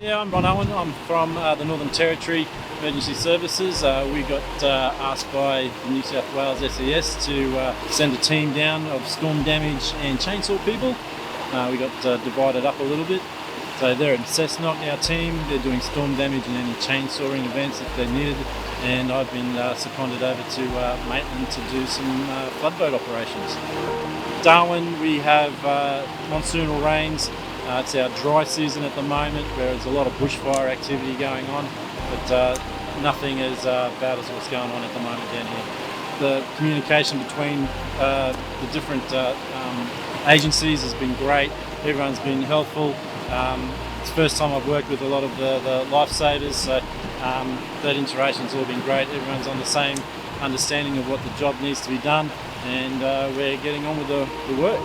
Yeah, I'm Ron Owen. I'm from the Northern Territory Emergency Services. We got asked by the New South Wales SES to send a team down of storm damage and chainsaw people. We got divided up a little bit. So they're in Cessnock, our team. They're doing storm damage and any chainsawing events that they needed. And I've been seconded over to Maitland to do some floodboat operations. Darwin, we have monsoonal rains. It's our dry season at the moment, where there's a lot of bushfire activity going on, but nothing as bad as what's going on at the moment down here. The communication between the different agencies has been great. Everyone's been helpful. It's the first time I've worked with a lot of the lifesavers, so that interaction's all been great. Everyone's on the same understanding of what the job needs to be done, and we're getting on with the work.